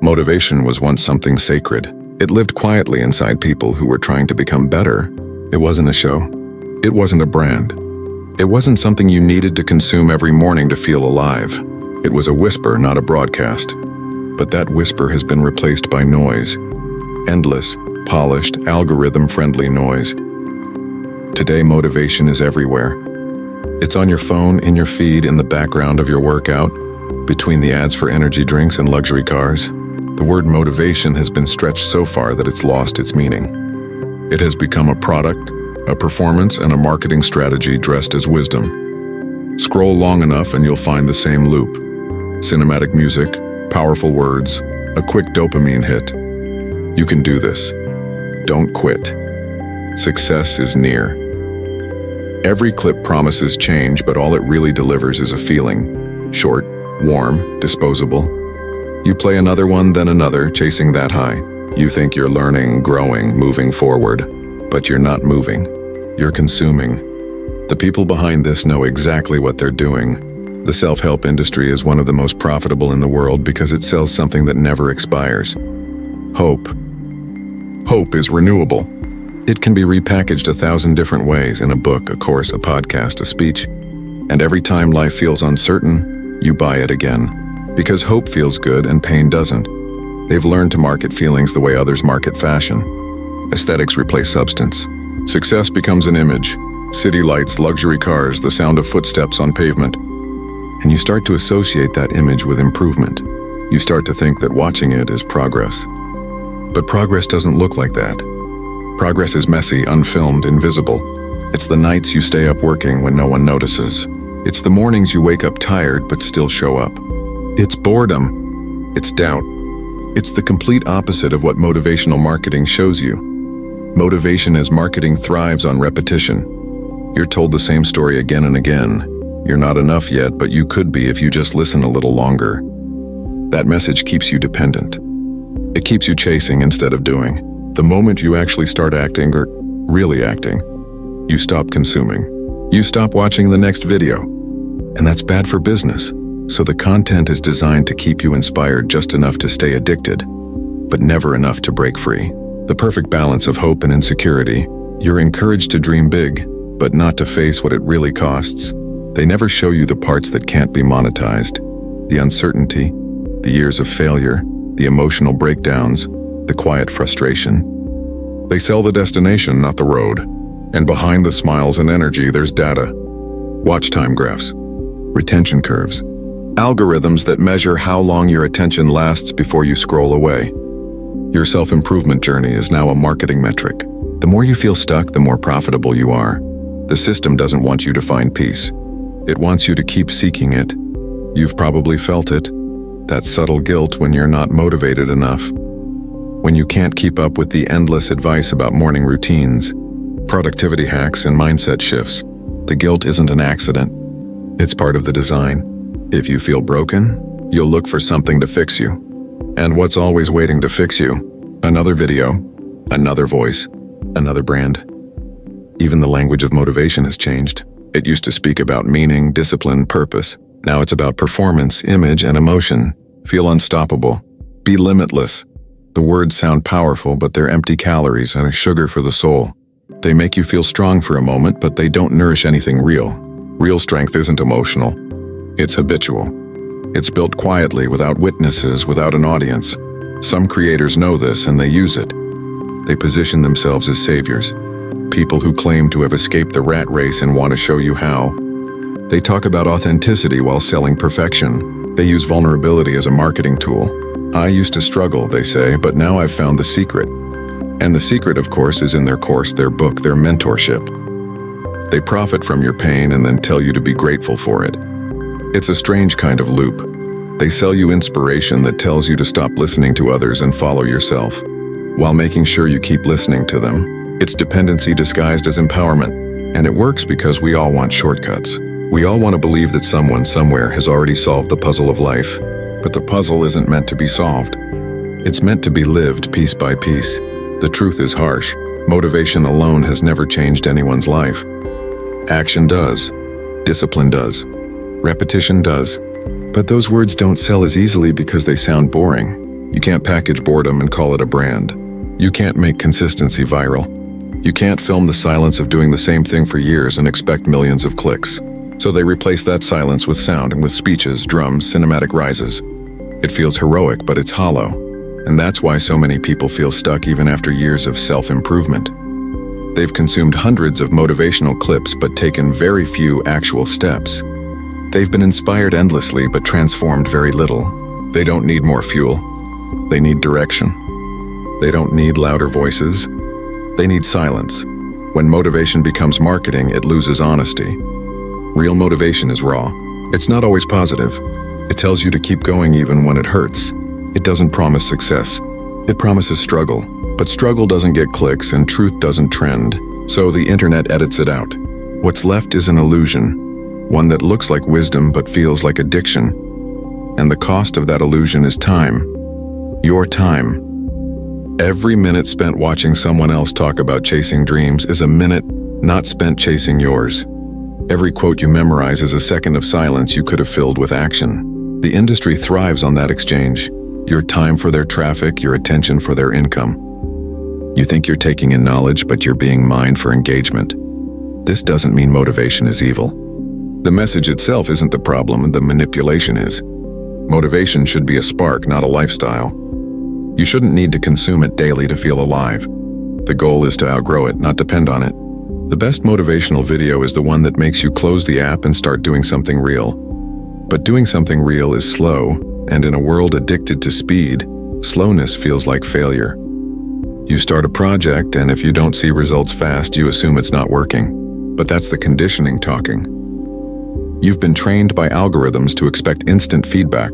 Motivation was once something sacred. It lived quietly inside people who were trying to become better. It wasn't a show. It wasn't a brand. It wasn't something you needed to consume every morning to feel alive. It was a whisper, not a broadcast. But that whisper has been replaced by noise. Endless, polished, algorithm-friendly noise. Today, motivation is everywhere. It's on your phone, in your feed, in the background of your workout, between the ads for energy drinks and luxury cars. The word motivation has been stretched so far that it's lost its meaning. It has become a product, a performance, and a marketing strategy dressed as wisdom. Scroll long enough and you'll find the same loop. Cinematic music, powerful words, a quick dopamine hit. You can do this. Don't quit. Success is near. Every clip promises change, but all it really delivers is a feeling. Short, warm, disposable. You play another one, then another, chasing that high. You think you're learning, growing, moving forward, but you're not moving. You're consuming. The people behind this know exactly what they're doing. The self-help industry is one of the most profitable in the world because it sells something that never expires. Hope. Hope is renewable. It can be repackaged 1,000 different ways in a book, a course, a podcast, a speech. And every time life feels uncertain, you buy it again. Because hope feels good and pain doesn't. They've learned to market feelings the way others market fashion. Aesthetics replace substance. Success becomes an image. City lights, luxury cars, the sound of footsteps on pavement. And you start to associate that image with improvement. You start to think that watching it is progress. But progress doesn't look like that. Progress is messy, unfilmed, invisible. It's the nights you stay up working when no one notices. It's the mornings you wake up tired but still show up. It's boredom. It's doubt. It's the complete opposite of what motivational marketing shows you. Motivation as marketing thrives on repetition. You're told the same story again and again. You're not enough yet, but you could be if you just listen a little longer. That message keeps you dependent. It keeps you chasing instead of doing. The moment you actually start acting, or really acting, you stop consuming. You stop watching the next video. And that's bad for business. So the content is designed to keep you inspired just enough to stay addicted, but never enough to break free. The perfect balance of hope and insecurity. You're encouraged to dream big, but not to face what it really costs. They never show you the parts that can't be monetized. The uncertainty, the years of failure, the emotional breakdowns, the quiet frustration. They sell the destination, not the road. And behind the smiles and energy, there's data. Watch time graphs, retention curves, algorithms that measure how long your attention lasts before you scroll away. Your self-improvement journey is now a marketing metric. The more you feel stuck, the more profitable you are. The system doesn't want you to find peace. It wants you to keep seeking it. You've probably felt it. That subtle guilt when you're not motivated enough. When you can't keep up with the endless advice about morning routines, productivity hacks, and mindset shifts. The guilt isn't an accident. It's part of the design. If you feel broken, you'll look for something to fix you. And what's always waiting to fix you? Another video, another voice, another brand. Even the language of motivation has changed. It used to speak about meaning, discipline, purpose. Now it's about performance, image, and emotion. Feel unstoppable. Be limitless. The words sound powerful, but they're empty calories and a sugar for the soul. They make you feel strong for a moment, but they don't nourish anything real. Real strength isn't emotional. It's habitual. It's built quietly, without witnesses, without an audience. Some creators know this and they use it. They position themselves as saviors. People who claim to have escaped the rat race and want to show you how. They talk about authenticity while selling perfection. They use vulnerability as a marketing tool. I used to struggle, they say, but now I've found the secret. And the secret, of course, is in their course, their book, their mentorship. They profit from your pain and then tell you to be grateful for it. It's a strange kind of loop. They sell you inspiration that tells you to stop listening to others and follow yourself, while making sure you keep listening to them. It's dependency disguised as empowerment, and it works because we all want shortcuts. We all want to believe that someone somewhere has already solved the puzzle of life, but the puzzle isn't meant to be solved. It's meant to be lived piece by piece. The truth is harsh. Motivation alone has never changed anyone's life. Action does. Discipline does. Repetition does. But those words don't sell as easily because they sound boring. You can't package boredom and call it a brand. You can't make consistency viral. You can't film the silence of doing the same thing for years and expect millions of clicks. So they replace that silence with sound and with speeches, drums, cinematic rises. It feels heroic, but it's hollow. And that's why so many people feel stuck even after years of self-improvement. They've consumed hundreds of motivational clips but taken very few actual steps. They've been inspired endlessly but transformed very little. They don't need more fuel. They need direction. They don't need louder voices. They need silence. When motivation becomes marketing, it loses honesty. Real motivation is raw. It's not always positive. It tells you to keep going even when it hurts. It doesn't promise success. It promises struggle. But struggle doesn't get clicks and truth doesn't trend. So the internet edits it out. What's left is an illusion. One that looks like wisdom but feels like addiction. And the cost of that illusion is time. Your time. Every minute spent watching someone else talk about chasing dreams is a minute not spent chasing yours. Every quote you memorize is a second of silence you could have filled with action. The industry thrives on that exchange. Your time for their traffic, your attention for their income. You think you're taking in knowledge, but you're being mined for engagement. This doesn't mean motivation is evil. The message itself isn't the problem, the manipulation is. Motivation should be a spark, not a lifestyle. You shouldn't need to consume it daily to feel alive. The goal is to outgrow it, not depend on it. The best motivational video is the one that makes you close the app and start doing something real. But doing something real is slow, and in a world addicted to speed, slowness feels like failure. You start a project, and if you don't see results fast, you assume it's not working. But that's the conditioning talking. You've been trained by algorithms to expect instant feedback,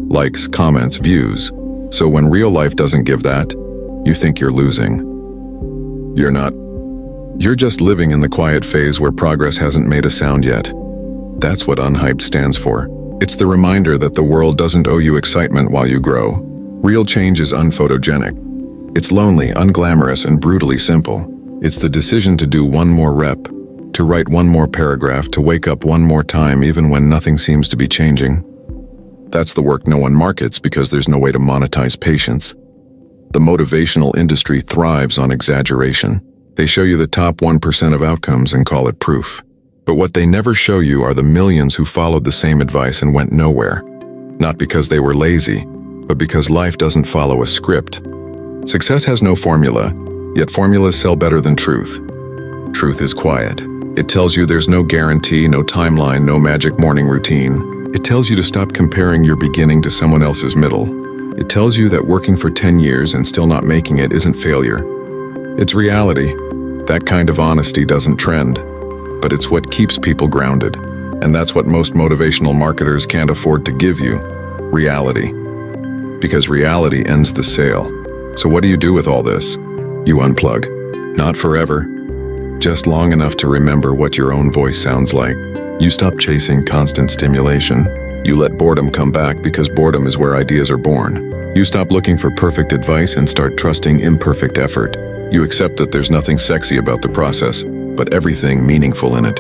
likes, comments, views. So when real life doesn't give that, you think you're losing. You're not. You're just living in the quiet phase where progress hasn't made a sound yet. That's what Unhyped stands for. It's the reminder that the world doesn't owe you excitement while you grow. Real change is unphotogenic. It's lonely, unglamorous, and brutally simple. It's the decision to do one more rep, to write one more paragraph, to wake up one more time even when nothing seems to be changing. That's the work no one markets because there's no way to monetize patience. The motivational industry thrives on exaggeration. They show you the top 1% of outcomes and call it proof. But what they never show you are the millions who followed the same advice and went nowhere. Not because they were lazy, but because life doesn't follow a script. Success has no formula, yet formulas sell better than truth. Truth is quiet. It tells you there's no guarantee, no timeline, no magic morning routine. It tells you to stop comparing your beginning to someone else's middle. It tells you that working for 10 years and still not making it isn't failure. It's reality. That kind of honesty doesn't trend, but it's what keeps people grounded. And that's what most motivational marketers can't afford to give you, reality. Because reality ends the sale. So what do you do with all this? You unplug. Not forever. Just long enough to remember what your own voice sounds like. You stop chasing constant stimulation. You let boredom come back because boredom is where ideas are born. You stop looking for perfect advice and start trusting imperfect effort. You accept that there's nothing sexy about the process, but everything meaningful in it.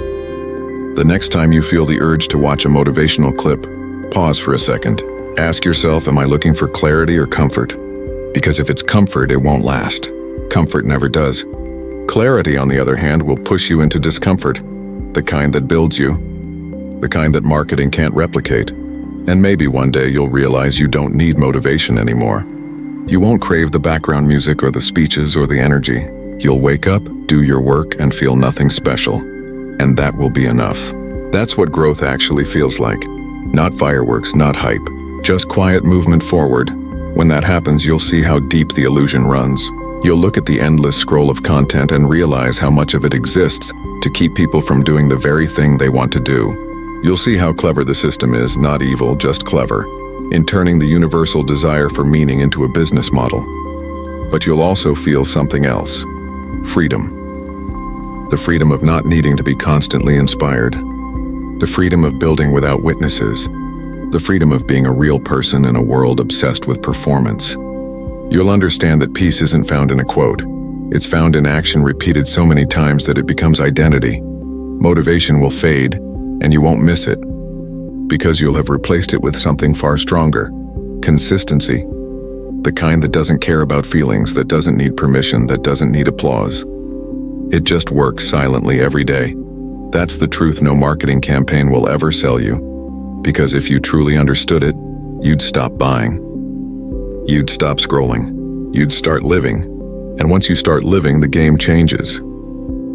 The next time you feel the urge to watch a motivational clip, pause for a second. Ask yourself, am I looking for clarity or comfort? Because if it's comfort, it won't last. Comfort never does. Clarity, on the other hand, will push you into discomfort, the kind that builds you. The kind that marketing can't replicate. And maybe one day you'll realize you don't need motivation anymore. You won't crave the background music or the speeches or the energy. You'll wake up, do your work, and feel nothing special. And that will be enough. That's what growth actually feels like. Not fireworks, not hype. Just quiet movement forward. When that happens, you'll see how deep the illusion runs. You'll look at the endless scroll of content and realize how much of it exists to keep people from doing the very thing they want to do. You'll see how clever the system is, not evil, just clever, in turning the universal desire for meaning into a business model. But you'll also feel something else. Freedom. The freedom of not needing to be constantly inspired. The freedom of building without witnesses. The freedom of being a real person in a world obsessed with performance. You'll understand that peace isn't found in a quote. It's found in action repeated so many times that it becomes identity. Motivation will fade, and you won't miss it, because you'll have replaced it with something far stronger: consistency. The kind that doesn't care about feelings, that doesn't need permission, that doesn't need applause. It just works silently every day. That's the truth no marketing campaign will ever sell you. Because if you truly understood it, you'd stop buying. You'd stop scrolling. You'd start living. And once you start living, the game changes.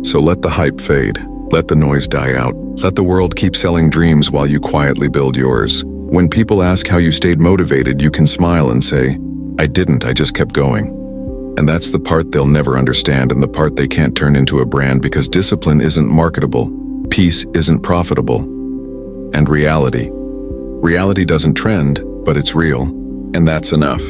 So let the hype fade. Let the noise die out. Let the world keep selling dreams while you quietly build yours. When people ask how you stayed motivated, you can smile and say, I didn't, I just kept going. And that's the part they'll never understand, and the part they can't turn into a brand, because discipline isn't marketable, peace isn't profitable, and reality doesn't trend, but it's real, and that's enough.